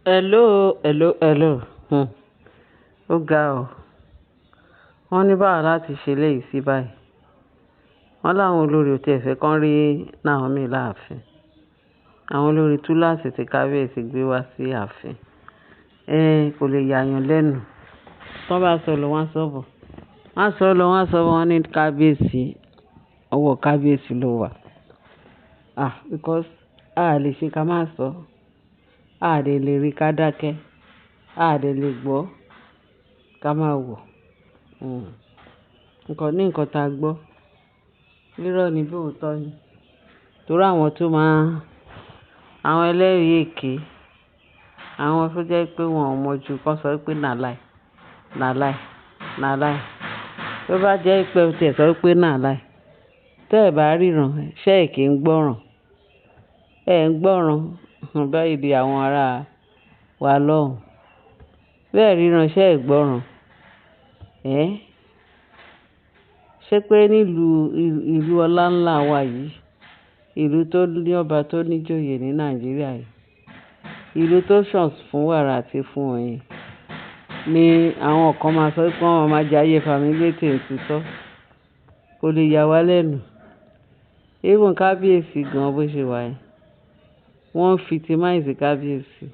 Hello, hello, hello. Ó ga ọ́. Wọ́n ní báwo láti ṣe léyìí sí báyìí. Wọ́n láwọn olórí ò tiẹ̀ fẹ́ kán rí Naomi láàfin. Àwọn olórí túláàsì tí kábíyèsí gbé wá sí ààfin. Kò lè yàyàn lẹ́nu. Tán bá sọ lọ, wọ́n á sọ bọ̀. Wọ́n á sọ lọ, wọ́n á sọ bọ̀, wọ́n ní kábíyèsí, ọwọ́ kábíyèsí ló wà. Because a lè ṣe ká má sọ. A dẹ̀ lè rí ká dákẹ́. A dẹ̀ lè gbọ́ ká má wò. Nǹkan tá a gbọ́. Rírọ́ ni bí òótọ́ ni. Torí àwọn ẹlẹ́rìí èké, àwọn tó jẹ́ pé wọn ò mọ̀ ju kán sọ pé nà láì. Tó bá jẹ́ pé o tiẹ̀ sọ pé nà láì. Tẹ́ ẹ̀ bá ríran, ṣé ẹ̀ kì í gbọ́ràn? Ẹ̀ ń gbọ́ràn báyìí di àwọn ará wa lọ́hùn. Bẹ́ẹ̀ ríran, ṣé ẹ̀ gbọ́ràn? Ṣé pé nílùú ìlú ọlá ńlá wa yìí, ìlú tó ní ọba tó níjòyè ní Nàìjíríà yìí, ìlú tó sàn fún wàrà àti fún oyin, ni àwọn kan máa sọ pé wọ́n máa jayé fàmílétè ntutọ́. Kò lè yà wá lẹ́nu. Even kábíyèsí gan bó ṣe wà yẹn, wọ́n ń victimize kábíyèsí.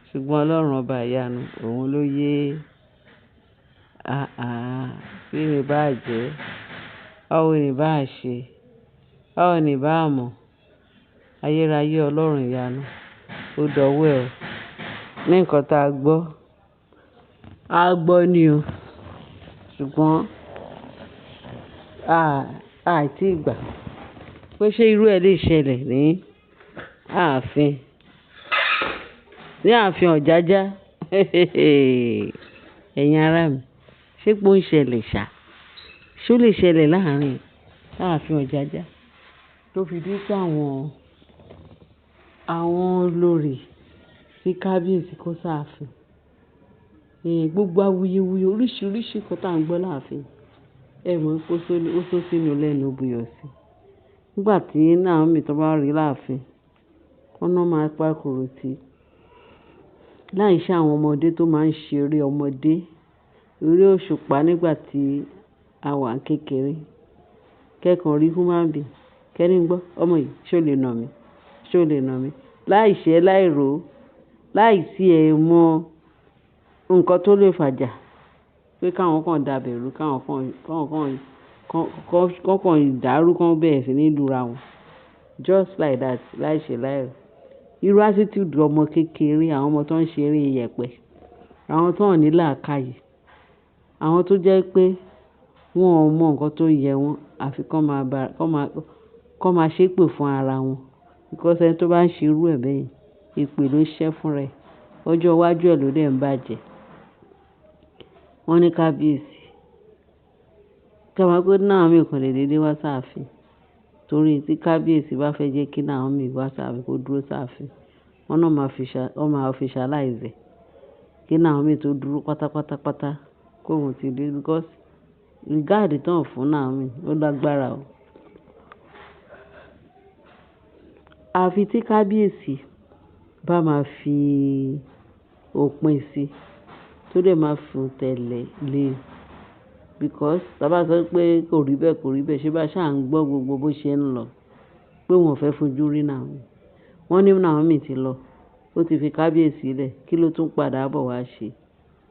Ṣùgbọ́n Ọlọ́run ọba ìyanu, òun ló yé. Bí ni bá jẹ́, báwo ni bá ṣe, báwo ni bá mọ̀. Ayérayé Ọlọ́run ìyanu, ó dọ̀wọ́ ẹ̀ o. Ní nǹkan tá a gbọ́, a gbọ́ ni o. Ṣùgbọ́n àìtí ìgbà pé ṣé irú ẹ̀ lè ṣẹlẹ̀ ní ààfin Ọ̀jájá. Ẹ̀yin ará mi, ṣé pé ó ń ṣẹlẹ̀ ṣá? Ṣé ó lè ṣẹlẹ̀ láàfin Ọ̀jájá tó fi dé pé àwọn olórí tí kábíyèsí kó sáàfin? Gbogbo awuyewuye oríṣiríṣi kan tá à ń gbọ́ láàfin. Ẹ mọ̀ pé ó sọ sínú lẹ́nu buyọ̀ sí. Nígbà tí Naomi tó bá rí láàfin, wọ́n náà máa pàkúrò tí. Láì ṣe àwọn ọmọdé tó máa ń ṣe eré ọmọdé, eré òṣùpá nígbà tí a wà kékeré. Kẹ́kàn rí human being. Kẹ́ni gbọ́, ọmọ yìí, ṣé o lè nà mí? Ṣé o lè nà mí? Láì ṣe láì rò, láì sí ẹ̀ mọ nǹkan tó lè fàjà. Pé káwọn kan dàbẹ̀rú, káwọn kan ìdàrú kan bẹ̀rẹ̀ sí ní lura wọn. Just like that, láì ṣe láì rò. Irú attitude ọmọ kékeré, àwọn ọmọ tó ń ṣe eré iyẹ̀pẹ̀, àwọn tó ń ní làákàyè, àwọn tó jẹ́ pé wọn ò mọ nǹkan tó yẹ wọn àfi kán máa ṣépè fún ara wọn. Because ẹni tó bá ń ṣe irú ẹ̀ bẹ́ẹ̀, èpè ló ṣẹ́ fún rẹ̀. Ọjọ́ iwájú ẹ̀ ló dẹ̀ ń bàjẹ́. Wọ́n ní kábíyèsí. Ká máa pé Naomi kò lè dédé wá sáàfin. Torí tí kábíyèsí bá fẹ́ jẹ́ kí Naomi wá sáàfin, kó dúró sáàfin, wọ́n náà máa officialize ẹ̀. Kí Naomi tó dúró pátápátá kóhun ti dé. Because regard tán fún Naomi ó lágbára o. Àfi tí kábíyèsí bá máa fi òpin sí, tó dẹ̀ máa fún tẹ̀lé lé. Because tá bá sọ pé kò rí bẹ́ẹ̀, ṣé bá ṣáà ń gbọ́ gbogbo bó ṣe ń lọ pé wọ́n fẹ́ fojú rí Naomi. Wọ́n ní Naomi ti lọ, ó ti fi kábíyèsí lẹ̀, kí ló tún padà bọ̀ wá ṣe?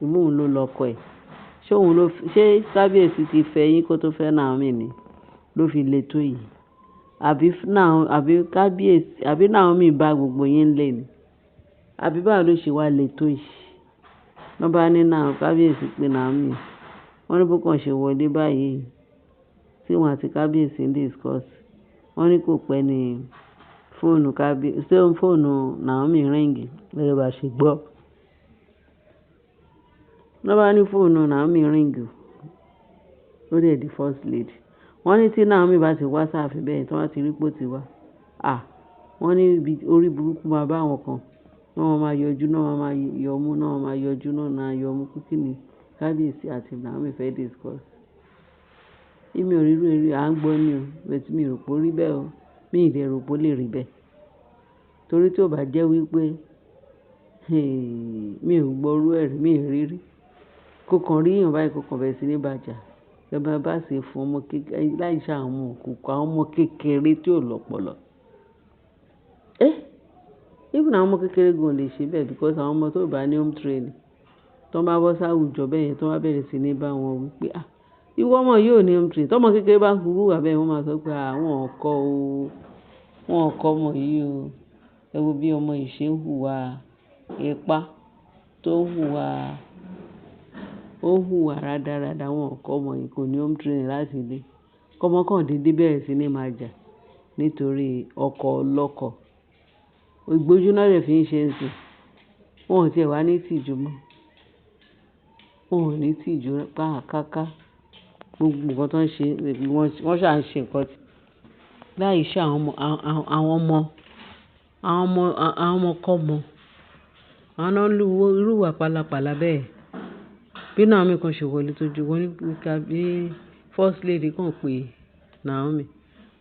Ìmú òun ló lọkọ ẹ̀. Ṣé kábíyèsí ti fẹ́ yín kó tó fẹ́ Naomi ni ló fi le tó yìí? Àbí Naomi bá gbogbo yín lé ni? Àbí báwo ló ṣe wá le tó yìí? Wọ́n bá ní kábíyèsí pé Naomi. Wọ́n ní bó kàn ṣe wọlé báyìí tí wọ́n àti kábíyèsí ń discuss. Wọ́n ní kò pẹ́ ní fóònù Naomi ríǹgì lẹ́yìn bá ṣe gbọ́. Wọ́n bá ní fóònù Naomi ríǹgì ó dẹ̀ di first lady. Wọ́n ní tí Naomi bá ti wá sáàfin bẹ́ẹ̀ tí wọ́n ti rí pò ti wá. Wọ́n ní orí burúkú máa bá àwọn kan. Wọ́n máa yọjú náà, máa yọmú náà, máa yọjú náà, yọmú kí ni kábíyèsí àti Naomi fẹ́ discuss. Èmi ò rírú eré à ń gbọ́ ni o. Bẹ́ẹ̀ tí mi rò pé ó rí bẹ́ẹ̀ o. Mi ì dẹ̀ rò pé ó lè rí bẹ́ẹ̀. Torí tí ò bá jẹ́ wípé Mi ò gbọ́rú ẹ̀ rí, mi ò rí rí. Kó kàn rí èèyàn báyìí kó kàn bẹ̀rẹ̀ sí ní bá jà. Ẹ máa bá ṣe fún ọmọ kékeré láì ṣe àwọn ọmọ òkùnkùn, àwọn ọmọ kékeré tí ò lọ́pọlọ. Even àwọn ọmọ kékeré gan ò lè ṣe bẹ́ẹ̀ because àwọn ọmọ tó bá ní home training tó bá bọ́ sáwùjọ bẹ́ẹ̀ yẹn tó bá bẹ̀rẹ̀ sí ní bá wọn wí pé ìwọ ọmọ yìí ò ní home training. Tọ́mọ kékeré bá hurú wà bẹ́ẹ̀ wọ́n máa sọ pé àwọn ọkọ o, wọn ọkọ ọmọ yìí o. Ẹ wo bí ọmọ yìí ṣe ń hùwà ipá, tó ń hùwà rádaràda. Wọn ọkọ ọmọ yìí kò ní home training láti ilé. Kọ́mọ kàn dédé bẹ̀rẹ̀ sí ní máa jà nítorí ọkọ ọlọ́kọ. Ìgbójú náà rẹ̀ fi ń ṣe ń sìn. Wọn ò tiẹ̀ wá ní tìjú mọ́. Wọn ò ní tìjú káàkà. Gbogbo nǹkan tó ń ṣe, wọ́n ṣà ń ṣe nǹkan láì ṣe àwọn ọmọkọ́mọ. Àwọn náà ń lu irú ìwà pálapàla bẹ́ẹ̀. Bí Naomi kan ṣe wọlé tó ju, wọ́n ní bí first lady kan pè Naomi.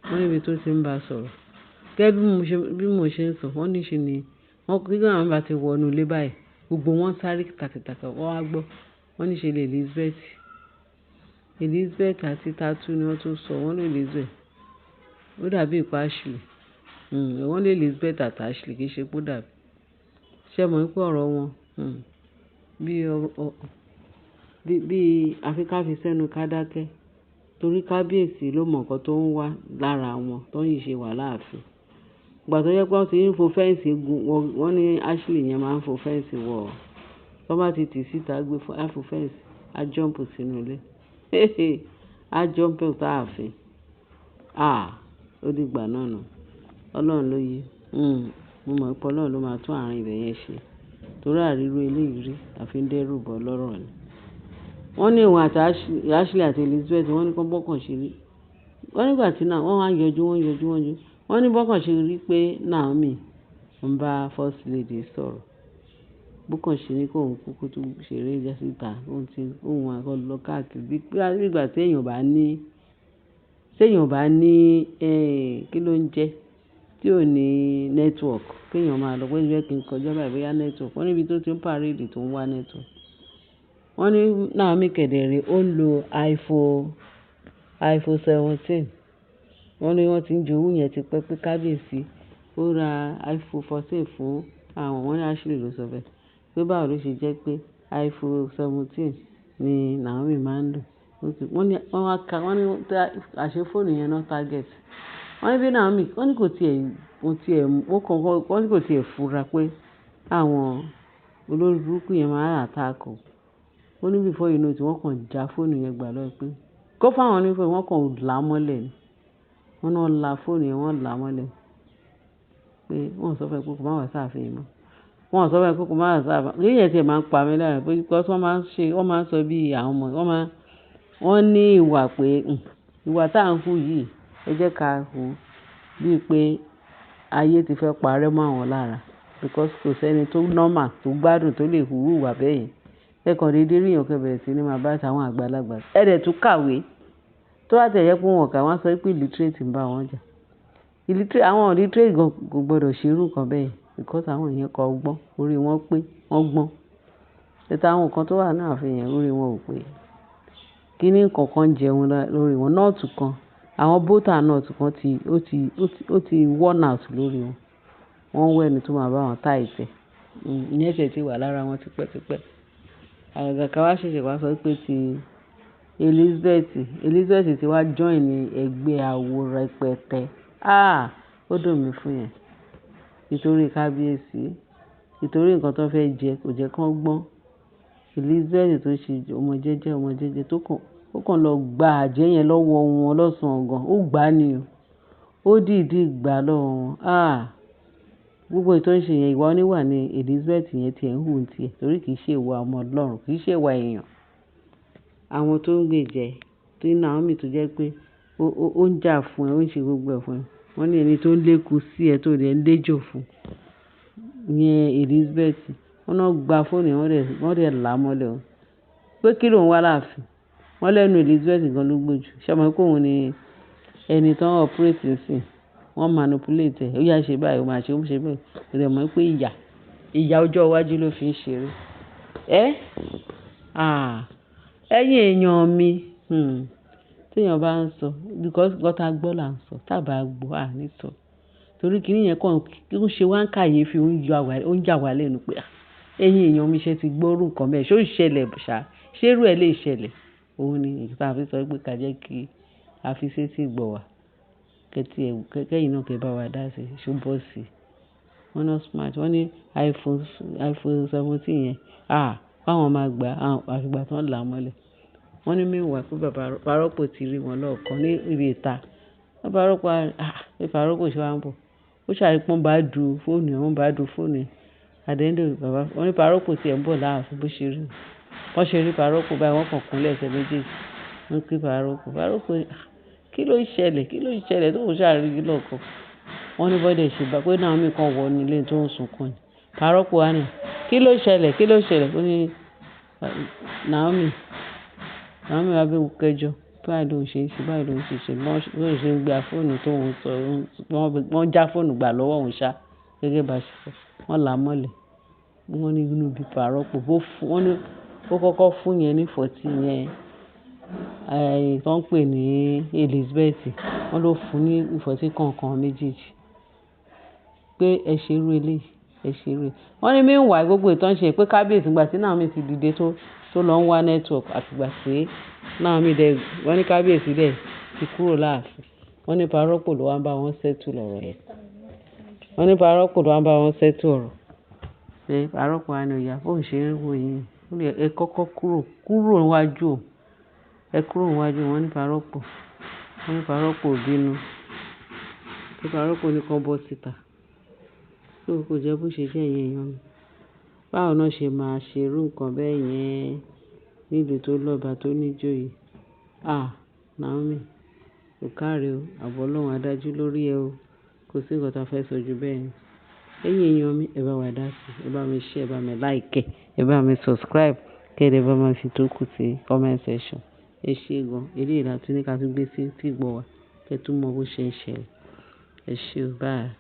Wọ́n níbi tó ti ń bá a sọ̀rọ̀. Gẹ́gẹ́ bí mo ṣe ń sọ, wọ́n ní ṣe ni kí Naomi bá ti wọ inú ilé báyìí, gbogbo wọn sáré tàkìtàkì wọ́n wá gbọ́. Wọ́n ní ṣe lè Elizabeth àti Tatu ni wọ́n tún sọ. Wọ́n ní Elizabeth. Ó dàbí ìpa Ashley. Wọ́n ní Elizabeth àti Ashley kì í ṣe pé ó dàbí. Ṣé mọ̀ pé ọ̀rọ̀ wọn bí Áfíríkà fi sẹ́nu ká dákẹ́ torí kábíyèsí ló mọ̀ nǹkan tó ń wá lára wọn tó yìí ṣe wà láàfin. Ìgbà tó yẹ pé wọ́n ti ń fo fẹ́ǹsì wọ́n ní Ashley yẹn máa ń fo fẹ́ǹsì wọ̀ ọ́. Tó bá ti tì síta gbé fo fẹ́ǹsì, á jọ́ǹpù sínú ilé. Á jọ́ǹpù sáàfin. Ó dìgbà náà nà. Ọlọ́run ló yé. Mo mọ̀ pé Ọlọ́run ló máa tún àárín ibẹ̀ yẹn ṣe. Torí àríró eléyìí rí àfi ń dẹ́rù bọ̀ lọ́rọ̀ ni. Wọ́n ní òun àti Ashley àti Elizabeth wọ́n ní kán bọ́kàn ṣe rí. Wọ́n nígbà tí náà wọ́n wá yọjú. Wọ́n ní bọ́kàn ṣe rí pé Naomi ń bá first lady sọ̀rọ̀. Bọ́kàn ṣe ní kóun kúkú tún ṣeré jẹ́ síta. Òun àkọ́ lọ káàkiri. Bí ìgbà tí èèyàn bá ní kí ló ń jẹ́ tí ò ní network kéèyàn máa lọ pé jẹ́ kí n kọjá báyìí bóyá network. Wọ́n níbi tó ti ń parade tó ń wá network. Wọ́n ní Naomi kẹ̀dẹ̀rẹ̀ ó ń lo iPhone 17. Wọ́n ní wọ́n ti ń jowú yẹn ti pẹ́ pé kábíyèsí ó ra iPhone 14 fún àwọn. Wọ́n ní Ashley ló sọ bẹ́ẹ̀. Pé báwo ló ṣe jẹ́ pé iPhone 17 ni Naomi máa ń lò. Wọ́n ní àṣẹ fóònù yẹn náà target. Wọ́n ní bí Naomi wọ́n ní kò tiẹ̀ fura pé àwọn olórí burúkú yẹn máa attack. Wọ́n ní before you know it wọ́n kàn já fóònù yẹn gbà lọ́wọ́ pé kó fáwọn ní fóònù wọ́n kàn là á mọ́lẹ̀ ni. Wọ́n náà la fóònù yẹn wọ́n là á mọ́lẹ̀ pé wọ́n sọ fún ẹ pé kò má wá sáàfin mọ́. Wọ́n sọ fún ẹ pé kò má wá sáàfin. Èyí yẹn tiẹ̀ máa ń pa mí lára pé because wọ́n máa ń sọ bí àwọn ọmọ wọ́n ní ìwà pé ìwà tá à ń hù yìí ẹ jẹ́ ká hù bíi pé ayé ti fẹ́ parẹ́ mọ́ àwọn lára because kò sẹ́ni tó normal tó gbádùn tó lè hùwù ìwà bẹ́ẹ̀ yẹn. Ẹ kàn dédé rí èèyàn kẹ́ bẹ̀rẹ̀ sí ní máa bá àwọn àgbàlagbà. Ẹ dẹ̀ tún kàwé. Tó bá tẹ̀ yẹ pé wọn kà wọ́n sọ pé illiterate ń bá wọn jà. Àwọn illiterate gan kò gbọdọ̀ ṣe irú nǹkan bẹ́ẹ̀ because àwọn èèyàn kan gbọ́n orí wọn pé wọ́n gbọ́n. Ẹ̀ta àwọn nǹkan tó wà náà fi yẹn orí wọn ò pé. Kíní kankan jẹun lórí wọn nọ́ọ̀tù kan. Àwọn bọ́tà nọ́ọ̀tù kan ó ti worn out lórí wọn. Wọ́n wẹ́ ẹni tó máa bá wọn tá ìtẹ̀. Ìyẹn ṣẹ̀ ti wà lára wọn tipẹ́tipẹ́. Àgàgà ká wá ṣẹ̀ṣẹ̀ wá sọ pé ti Elizabeth ti wá join ní ẹgbẹ́ awo rẹpẹtẹ. Ó dùn mí fún yẹn. Nítorí kábíyèsí, nítorí nǹkan tó fẹ́ jẹ kò jẹ́ kán gbọ́n. Elizabeth tó ṣe ọmọ jẹ́jẹ́ tó kàn lọ gba àjẹ́ yẹn lọ́wọ́ wọn lọ́sàn-án gan. Ó gbá ni o. Ó dìídì gbà lọ́wọ́ wọn. Gbogbo ètò ń ṣe yẹn ìwà oníwà ni Elizabeth yẹn tiẹ̀ ń hù tiẹ̀ torí kì í ṣe ìwà ọmọ Ọlọ́run, kì í ṣe ìwà èèyàn. Àwọn tó ń gbèjẹ tí Naomi tó jẹ́ pé ó ń jà fún ẹ, ó ń ṣe gbogbo ẹ̀ fún ẹ. Wọ́n ní ẹni tó ń lékun sí ẹ tó dẹ̀ ń léjò fún ìyẹn Elizabeth. Wọ́n náà gba fóònù yẹn wọ́n dẹ̀ là á mọ́lẹ̀ o. Pé kí ló ń wá láàfin? Wọ́n lẹ́nu Elizabeth gan ló gbójú. Ṣé ọmọ kó òun ni ẹni tó ń operate sí? Wọ́n manipulate ẹ̀. Ó yá ṣe báyìí, ó máa ṣe bẹ́ẹ̀. Ó dẹ̀ mọ̀ pé ìyà ìyà ọjọ́ iwájú ló fi ń ṣeré. Ẹ̀yin èèyàn mi, téèyàn bá ń sọ because nǹkan tá a gbọ́ là ń sọ, tá a bá gbọ́ à ní sọ. Torí kíní yẹn kàn ń ṣe wá ń kàyéfì, ó ń yà wá lẹ́nu pé ẹ̀yin èèyàn mi ṣe ti gbọ́rú nǹkan bẹ́ẹ̀, ṣé ó ṣẹlẹ̀ ṣá, ṣé irú ẹ̀ lè ṣẹlẹ̀? Òun ni èyí tá a fi sọ pé ká jẹ́ kí a fi sétí gbọ́ wa. Kẹ́yìn náà kẹ́ bá wa dá sí ṣó bọ́ sí. Wọ́n ná smart, wọ́n ní iPhone 17 yẹn, káwọn máa gbà àfìgbà tí wọ́n là á mọ́lẹ̀. Wọ́n ní meanwhile pé bàbá Fárọ́pò ti rí wọn lọ́ọ̀kan ní ibi ìta. Fárọ́pò ṣe wá ń bọ̀. Ó ṣàrípọ́n bá du fóònù ẹ̀, wọ́n bá du fóònù ẹ̀. Àdéhùn bàbá, wọ́n ní Fárọ́pò tí ẹ̀ ń bọ̀ láàfin bó ṣe rí. Wọ́n ṣe rí Fárọ́pò báyìí, wọ́n kàn kúnlẹ̀ ẹsẹ̀ méjèèjì. Wọ́n kí Fárọ́pò, kí ló ṣẹlẹ̀ tó ń ṣàrírí lọ́ọ̀kan? Wọ́n ní bọ́dẹ̀ ṣe bá pé Naomi kan wọ nílé tó ń sunkún ni. Fárọ́pò wá ní, kí ló ṣẹlẹ̀? Ó ní Naomi wá bí wọ́n kẹjọ. Báyìí ló ń ṣe bọ́n ṣe ń gba fóònù tó ń sọ, wọ́n já fóònù gbà lọ́wọ́ òun ṣá, gẹ́gẹ́ bá ṣe sọ. Wọ́n là á mọ́lẹ̀. Wọ́n ní inú bí Fárọ́pò, wọ́n ní ó kọ́kọ́ fún yẹn ní 40 yẹn, tó ń pè ní Elizabeth. Wọ́n ló fún ní 40 kọ̀ọ̀kan méjèèjì. Pé ẹ ṣe irú eléyìí, ẹ ṣe irú. Wọ́n ní meanwhile gbogbo ìtàn ṣe pé kábíyèsí ìgbà tí Naomi ti dìde tó lọ ń wá network àtìgbà tí Naomi wọ́n ní kábíyèsí dẹ̀ ti kúrò láàfin. Wọ́n ní Fárọ́pò ló wá ń bá wọn settle ọ̀rọ̀ yẹn. Pé Fárọ́pò wá ní ọ̀yà bó ń ṣe ń wò yín. Ẹ kọ́kọ́ kúrò níwájú o. Ẹ kúrò níwájú. Wọ́n ní Fárọ́pò bínú. Pé Fárọ́pò ní kán bọ́ síta. Kò jẹ́ bó ṣe jẹ́ ẹ̀yin èèyàn mi. Báwo náà ṣe máa ṣe irú nǹkan bẹ́ẹ̀ yẹn nílùú tó lọ́ba tó níjòyè? Naomi, kò káre o. Àbọ̀ Ọlọ́run á dájú lórí ẹ o. Kò sí nǹkan tá a fẹ́ sọ ju bẹ́ẹ̀ ni. Ẹ̀yin èèyàn mi, ẹ bá wa dá sí, ẹ bá mi share, ẹ bá mi like, ẹ bá mi subscribe, kẹ́dẹ̀ bá máa fi tó kù sí comment section. Ẹ ṣé gan. Eléyìí la tún ní ká tún gbé sí tí gbọ́ wa. Kẹ́ tún mọ bó ṣe ń ṣẹlẹ̀. Ẹ ṣé o, bye.